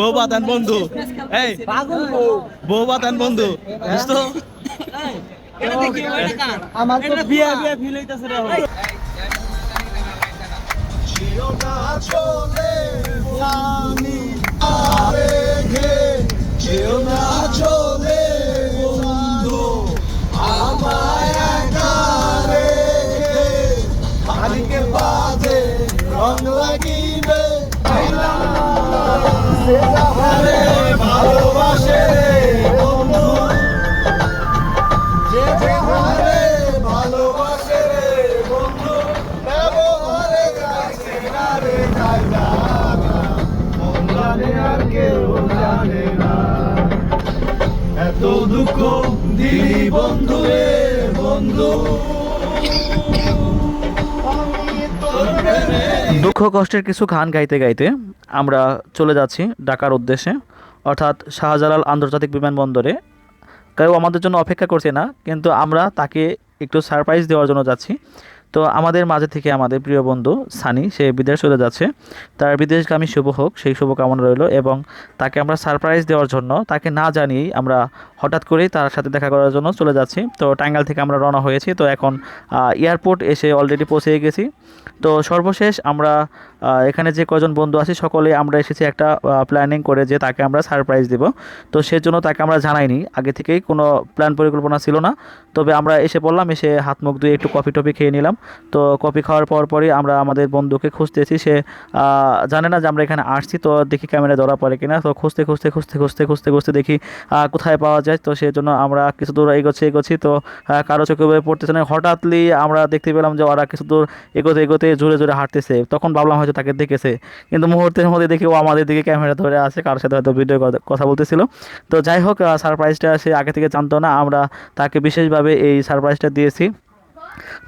বউ বাতান বন্ধু এই বউ বাতান বন্ধু বুঝতো আমার তো বিয়া বিয়া ফিল হইতাছে রে ভাই চলে জানি আবেগে কেউ না চলে বন্ধু আমায় একা রেখে আজকে বাজে রং লাগিবে সে যাহারে ভালোবাসে বন্ধু যে যাহারে ভালোবাসে বন্ধু ব্যবহারে কাছে না রে জায়গা মন জানে আর কেউ জানে না এত দুঃখ দিলি বন্ধু রে বন্ধু দুঃখ কষ্টের কিছু গান গাইতে গাইতে আমরা চলে যাচ্ছি ঢাকার উদ্দেশ্যে, অর্থাৎ শাহজালাল আন্তর্জাতিক বিমানবন্দরে। কেউ আমাদের জন্য অপেক্ষা করছে না, কিন্তু আমরা তাকে একটু সারপ্রাইজ দেওয়ার জন্য যাচ্ছি। তো আমাদের মাঝে থেকে আমাদের প্রিয় বন্ধু সানি, সে বিদেশ চলে যাচ্ছে, তার বিদেশগামী শুভ হোক সেই শুভকামনা রইল। এবং তাকে আমরা সারপ্রাইজ দেওয়ার জন্য, তাকে না জানিয়েই আমরা হঠাৎ করেই তার সাথে দেখা করার জন্য চলে যাচ্ছি। তো টাঙ্গাইল থেকে আমরা রওনা হয়েছি, তো এখন এয়ারপোর্ট এসে অলরেডি পৌঁছে গেছি। তো সর্বশেষ আমরা এখানে যে কজন বন্ধু আছি সকলে আমরা এসেছি একটা প্ল্যানিং করে যে তাকে আমরা সারপ্রাইজ দেব। তো সেজন্য তাকে আমরা জানাইনি, আগে থেকেই কোনো প্ল্যান পরিকল্পনা ছিল না। তবে আমরা এসে পড়লাম, এসে হাত মুখ ধুয়ে একটু কফি টফি খেয়ে নিলাম। তো কফি খাওয়ার পরই আমরা আমাদের বন্ধুকে খুঁজতেছি। সে জানে না যে আমরা এখানে আসছি, তো দেখি ক্যামেরা ধরা পড়ে কিনা। তো খুঁজতে খুঁজতে খুঁজতে খুঁজতে খুঁজতে খুঁজতে দেখি কোথায় পাওয়া যায়। তো সেই জন্য আমরা কিছু দূর এগোচ্ছি, তো কারো চোখে পড়তেছে না। হঠাৎই আমরা দেখতে পেলাম যে ওরা কিছু দূর এগোতে এগোতে জোরে জোরে হাঁটতেছে। তখন ভাবলাম হয়তো তাকে দেখেছে, কিন্তু মুহূর্তের মধ্যে দেখি ও আমাদের দিকে ক্যামেরা ধরে আছে, কারোর সাথে হয়তো ভিডিও কথা বলতেছিল। তো যাই হোক, সারপ্রাইজটা সে আগে থেকে জানতো না, আমরা তাকে বিশেষভাবে এই সারপ্রাইজটা দিয়েছি।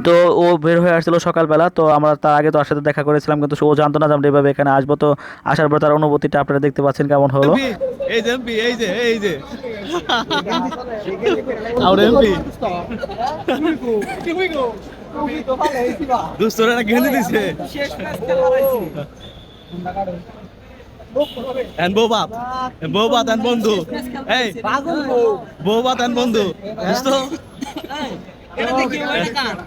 তো ও বের হয়ে আসছিল সকালবেলা, তো আমরা তার আগে তো ওর সাথে দেখা করেছিলাম, কিন্তু ও জানতো না যে আমরা এভাবে এখানে আসবো। তো আসার পর তার অনুভূতিটা আপনারা দেখতে পাচ্ছেন কেমন হলো। এই যে এমপি, এই যে এই যে আর এমপি দুস্তরা না গেঁদে দিছে এন বউ বাতান বন্ধু এই বউ বাতান বন্ধু বুঝতো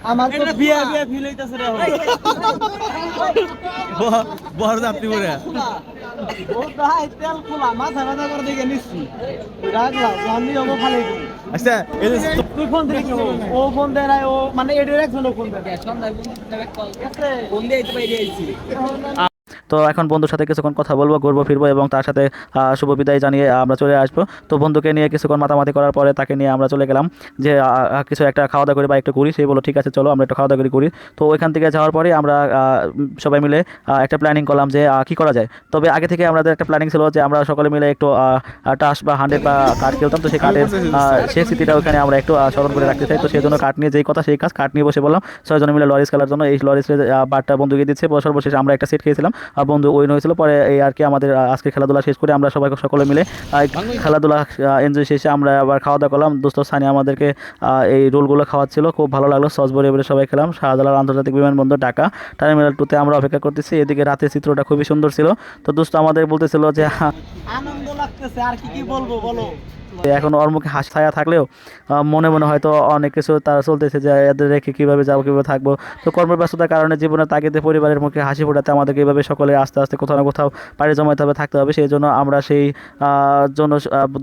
আমার তো বিয়া বিয়া ফিল হইতাছে রে ভাই বড় যাত্রী করে ও ভাই তেল খোলা মাথা ব্যথা করে দেখে নিচ্ছি রাখলা আমি হবো খালি। আচ্ছা এই যে তুই ফোন দিবি ও ফোন দেয় না, ও মানে এডির একজন ফোন দেয় সন্ধ্যায় ফোন দিয়ে আইতে বাইরে আইছি। তো এখন বন্ধুর সাথে কিছুক্ষণ কথা বলবো, ঘুরবো ফিরবো এবং তার সাথে শুভ বিদায় জানিয়ে আমরা চলে আসবো। তো বন্ধুকে নিয়ে কিছুক্ষণ মাতামাতি করার পরে তাকে নিয়ে আমরা চলে গেলাম যে কিছু একটা খাওয়া দাওয়া করি বা একটু করি। সেই বলো ঠিক আছে চলো আমরা একটু খাওয়া দাওয়া করি। তো ওইখান থেকে যাওয়ার পরে আমরা সবাই মিলে একটা প্ল্যানিং করলাম যে কী করা যায়। তবে আগে থেকে আমাদের একটা প্ল্যানিং ছিল যে আমরা সকলে মিলে একটু টাস বা 100 বা কাঠ খেলতাম। তো সেই কাঠের সেই স্মৃতিটা ওখানে আমরা একটু স্মরণ করে রাখতে চাই। তো সেই জন্য কাঠ নিয়ে যেই কথা সেই কাজ, কাঠ নিয়ে বসে বললাম 6 জন মিলে লরিস খেলার জন্য। এই লরিসের বারটা বন্ধুকে দিচ্ছে। সর্বশেষে আমরা একটা সেট খেয়েছিলাম, বন্ধু উইন হয়েছিল। পরে এই আর কি আমাদের আজকে খেলাধুলা শেষ করে আমরা সবাই সকলে মিলে খেলাধুলা এনজয় শেষে আমরা আবার খাওয়া দাওয়া করলাম। দোস্ত সানি আমাদেরকে এই রোলগুলো খাওয়াচ্ছিল, খুব ভালো লাগলো। সস ভরে ভরে সবাই খেলাম। শাহজালাল আন্তর্জাতিক বিমানবন্দর ঢাকা টার্মিনাল 2-তে আমরা অপেক্ষা করতেছি। এদিকে রাতের চিত্রটা খুবই সুন্দর ছিল। তো দোস্ত আমাদের বলতেছিল যে আনন্দ লাগতেছে, আর কি বলবো বলো। এখন ওর মুখে হাসি ছায়া থাকলেও মনে মনে হয়তো অনেক কিছু তার চলতেছে যে এদের রেখে কীভাবে যাবো, কীভাবে থাকবো। তো কর্মব্যস্ততার কারণে জীবনের তাগিদে পরিবারের মুখে হাসি ফোটাতে আমাদেরকে এইভাবে সকলে আস্তে আস্তে কোথাও না কোথাও পাড়ি জমাতে হবে, থাকতে হবে। সেই জন্য আমরা সেই জন্য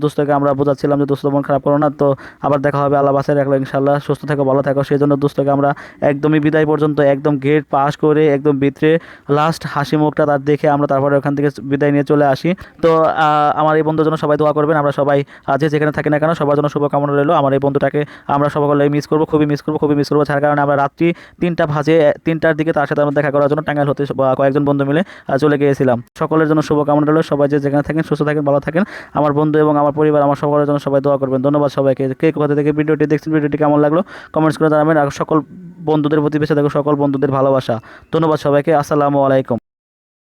দোস্তকে আমরা বোঝাচ্ছিলাম যে দোস্ত মন খারাপ করো না, তো আবার দেখা হবে, আল্লাহ বাসায় রাখলো, ইনশাল্লাহ সুস্থ থাকো ভালো থাকো। সেই জন্য দোস্তকে আমরা একদমই বিদায় পর্যন্ত একদম গেট পাস করে একদম ভিতরে লাস্ট হাসি মুখটা তার দেখে আমরা তারপরে ওখান থেকে বিদায় নিয়ে চলে আসি। তো আমার এই বন্ধুর জন্য সবাই দোয়া করবেন। আমরা সবাই যে যেখানে থাকি না কেন সবার জন্য শুভকামনা রইলো। আমার এই বন্ধুটাকে আমরা সকলে মিস করবো, খুবই মিস করবো। যার কারণে আমরা রাত্রি 3টা বাজে 3টার দিকে তার সাথে আমরা দেখা করার জন্য টাঙ্গাইল হতে কয়েকজন বন্ধু মিলে চলে গিয়েছিলাম। সকলের জন্য শুভকামনা রইলো। সবাই যে যেখানে থাকেন সুস্থ থাকেন, ভালো থাকেন। আমার বন্ধু এবং আমার পরিবার, আমার সকলের জন্য সবাই দোয়া করবেন। ধন্যবাদ সবাইকে। কে কোথা থেকে ভিডিওটি দেখছেন, ভিডিওটি কেমন লাগলো কমেন্টস করে জানাবেন। আর সকল বন্ধুদের প্রতি বেঁচে থাকো, সকল বন্ধুদের ভালোবাসা। ধন্যবাদ সবাইকে। আসসালামু আলাইকুম।